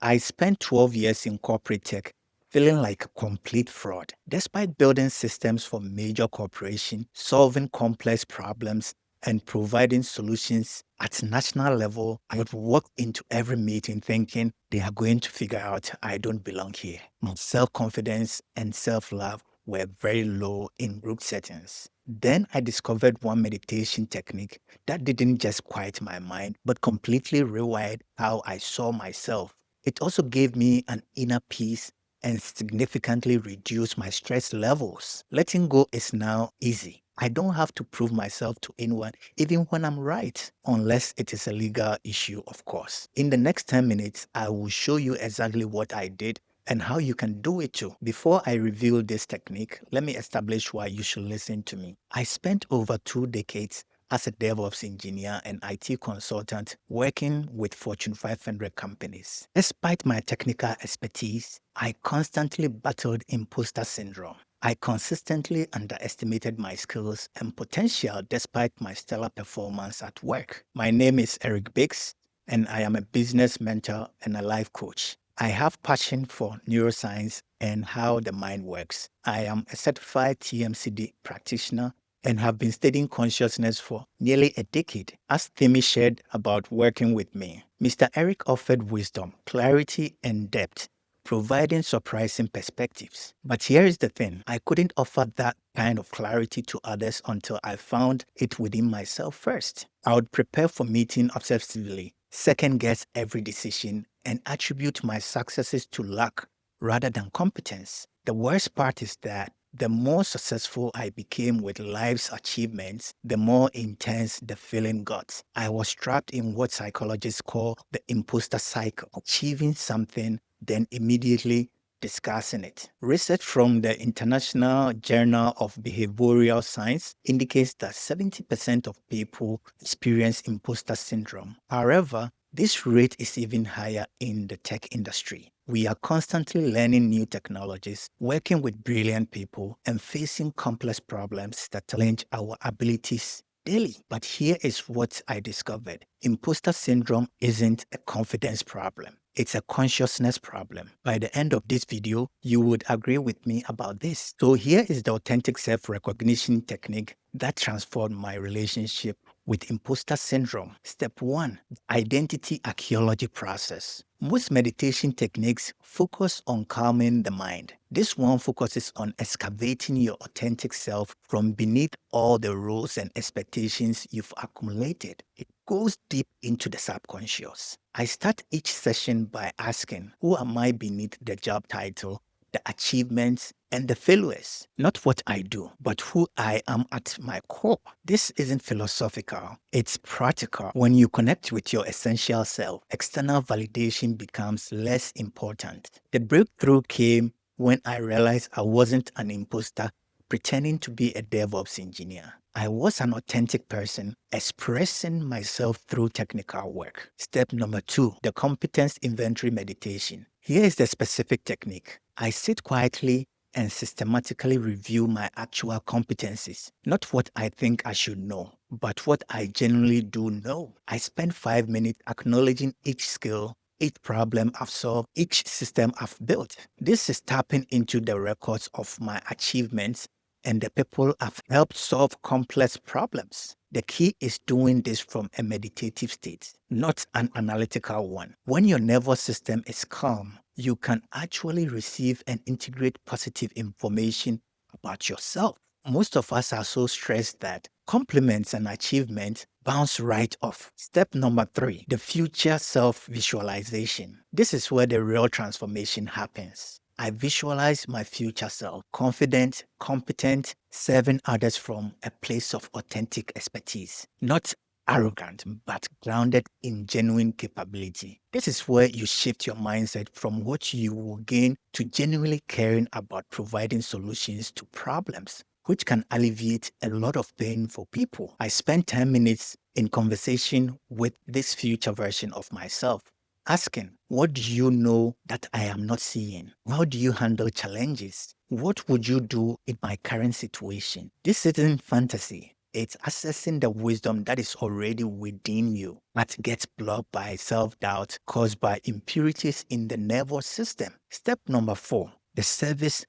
I spent 12 years in corporate tech feeling like a complete fraud. Despite building systems for major corporations, solving complex problems, and providing solutions at national level, I would walk into every meeting thinking they are going to figure out I don't belong here. My self-confidence and self-love were very low in group settings. Then I discovered one meditation technique that didn't just quiet my mind, but completely rewired how I saw myself. It also gave me an inner peace and significantly reduced my stress levels. Letting go is now easy. I don't have to prove myself to anyone, even when I'm right, unless it is a legal issue, of course. In the next 10 minutes, I will show you exactly what I did and how you can do it too. Before I reveal this technique, let me establish why you should listen to me. I spent over 2 decades as a DevOps engineer and IT consultant working with Fortune 500 companies. Despite my technical expertise, I constantly battled imposter syndrome. I consistently underestimated my skills and potential despite my stellar performance at work. My name is Eric Baykes, and I am a business mentor and a life coach. I have passion for neuroscience and how the mind works. I am a certified TMCD practitioner and have been studying consciousness for nearly a decade, as Timmy shared about working with me. Mr. Eric offered wisdom, clarity, and depth, providing surprising perspectives. But here is the thing, I couldn't offer that kind of clarity to others until I found it within myself first. I would prepare for meeting obsessively, second guess every decision, and attribute my successes to luck rather than competence. The worst part is that the more successful I became with life's achievements, the more intense the feeling got. I was trapped in what psychologists call the imposter cycle, achieving something, then immediately discussing it. Research from the International Journal of Behavioral Science indicates that 70% of people experience imposter syndrome. However, this rate is even higher in the tech industry. We are constantly learning new technologies, working with brilliant people, and facing complex problems that challenge our abilities daily. But here is what I discovered. Imposter syndrome isn't a confidence problem. It's a consciousness problem. By the end of this video, you would agree with me about this. So here is the authentic self-recognition technique that transformed my relationship with imposter syndrome. Step 1, identity archaeology process. Most meditation techniques focus on calming the mind. This one focuses on excavating your authentic self from beneath all the rules and expectations you've accumulated. It goes deep into the subconscious. I start each session by asking, who am I beneath the job title, the achievements, and the failures? Not what I do, but who I am at my core. This isn't philosophical, it's practical. When you connect with your essential self, external validation becomes less important. The breakthrough came when I realized I wasn't an imposter pretending to be a DevOps engineer. I was an authentic person expressing myself through technical work. Step number 2, the competence inventory meditation. Here is the specific technique. I sit quietly and systematically review my actual competencies. Not what I think I should know, but what I genuinely do know. I spend 5 minutes acknowledging each skill, each problem I've solved, each system I've built. This is tapping into the records of my achievements and the people I've helped solve complex problems. The key is doing this from a meditative state, not an analytical one. When your nervous system is calm, you can actually receive and integrate positive information about yourself. Most of us are so stressed that compliments and achievements bounce right off. Step number 3, the future self visualization. This is where the real transformation happens. I visualize my future self, confident, competent, serving others from a place of authentic expertise, not arrogant, but grounded in genuine capability. This is where you shift your mindset from what you will gain to genuinely caring about providing solutions to problems, which can alleviate a lot of pain for people. I spent 10 minutes in conversation with this future version of myself, asking, what do you know that I am not seeing? How do you handle challenges? What would you do in my current situation? This isn't fantasy. It's accessing the wisdom that is already within you but gets blocked by self-doubt caused by impurities in the nervous system. Step number 4, the service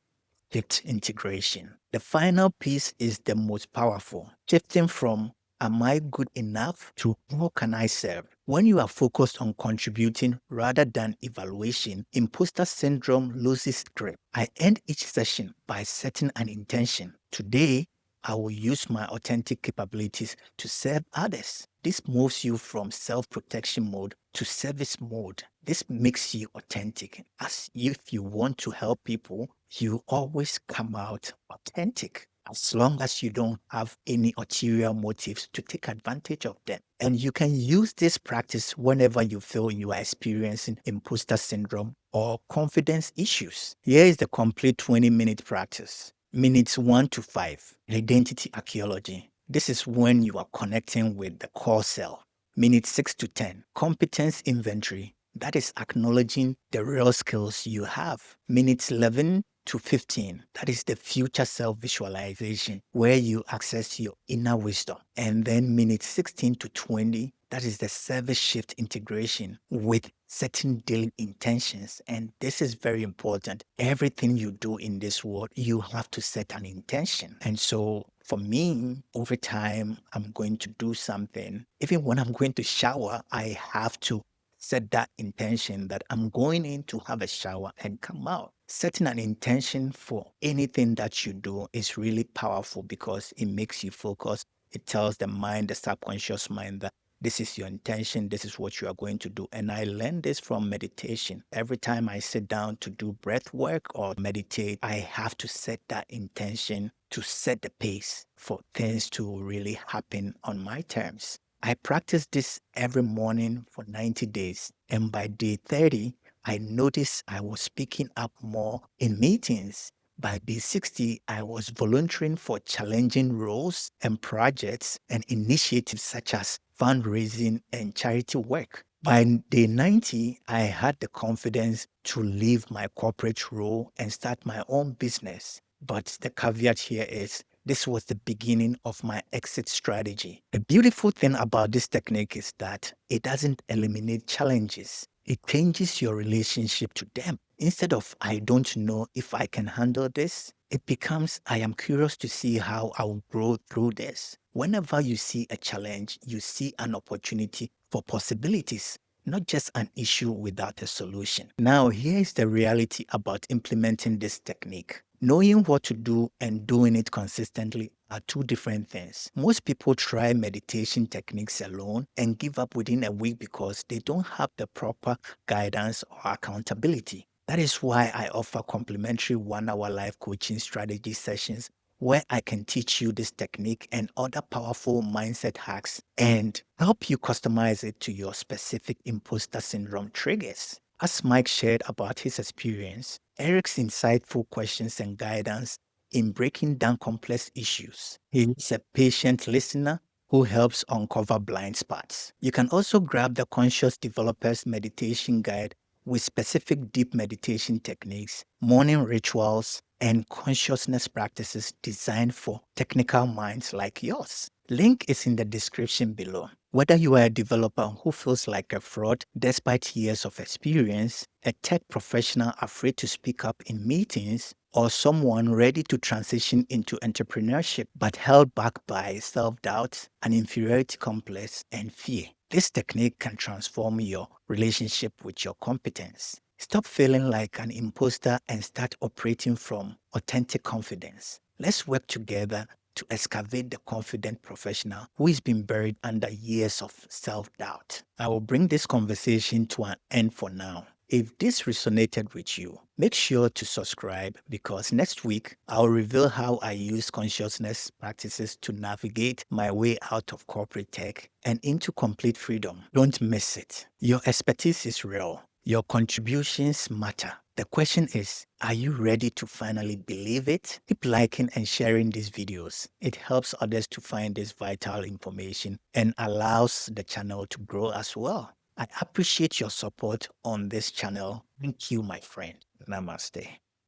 shift integration. The final piece is the most powerful, shifting from am I good enough to how can I serve? When you are focused on contributing rather than evaluation, imposter syndrome loses grip. I end each session by setting an intention. Today, I will use my authentic capabilities to serve others. This moves you from self protection mode to service mode. This makes you authentic. As if you want to help people, you always come out authentic as long as you don't have any ulterior motives to take advantage of them. And you can use this practice whenever you feel you are experiencing imposter syndrome or confidence issues. Here is the complete 20-minute practice. Minutes 1 to 5, identity archaeology. This is when you are connecting with the core self. Minutes 6 to 10, competence inventory. That is acknowledging the real skills you have. Minutes 11 to 15, that is the future self visualization where you access your inner wisdom. And then minutes 16 to 20, that is the service shift integration with setting daily intentions. And this is very important. Everything you do in this world, you have to set an intention. And so for me, over time, I'm going to do something. Even when I'm going to shower, I have to set that intention that I'm going in to have a shower and come out. Setting an intention for anything that you do is really powerful because it makes you focus. It tells the mind, the subconscious mind, that this is your intention, this is what you are going to do. And I learned this from meditation. Every time I sit down to do breath work or meditate, I have to set that intention to set the pace for things to really happen on my terms. I practiced this every morning for 90 days. And by day 30, I noticed I was speaking up more in meetings. By day 60, I was volunteering for challenging roles and projects and initiatives such as fundraising and charity work. By day 90, I had the confidence to leave my corporate role and start my own business. But the caveat here is this was the beginning of my exit strategy. The beautiful thing about this technique is that it doesn't eliminate challenges. It changes your relationship to them. Instead of, I don't know if I can handle this, it becomes, I am curious to see how I'll grow through this. Whenever you see a challenge, you see an opportunity for possibilities, not just an issue without a solution. Now, here is the reality about implementing this technique. Knowing what to do and doing it consistently are two different things. Most people try meditation techniques alone and give up within a week because they don't have the proper guidance or accountability. That is why I offer complimentary 1-hour life coaching strategy sessions where I can teach you this technique and other powerful mindset hacks and help you customize it to your specific imposter syndrome triggers. As Mike shared about his experience, Eric's insightful questions and guidance in breaking down complex issues. He is a patient listener who helps uncover blind spots. You can also grab the Conscious Developers Meditation Guide with specific deep meditation techniques, morning rituals, and consciousness practices designed for technical minds like yours. Link is in the description below. Whether you are a developer who feels like a fraud despite years of experience, a tech professional afraid to speak up in meetings, or someone ready to transition into entrepreneurship but held back by self-doubt, an inferiority complex, and fear, this technique can transform your relationship with your competence. Stop feeling like an imposter and start operating from authentic confidence. Let's work together to excavate the confident professional who has been buried under years of self-doubt. I will bring this conversation to an end for now. If this resonated with you, make sure to subscribe because next week I'll reveal how I use consciousness practices to navigate my way out of corporate tech and into complete freedom. Don't miss it. Your expertise is real. Your contributions matter. The question is, are you ready to finally believe it? Keep liking and sharing these videos. It helps others to find this vital information and allows the channel to grow as well. I appreciate your support on this channel. Thank you, my friend. Namaste.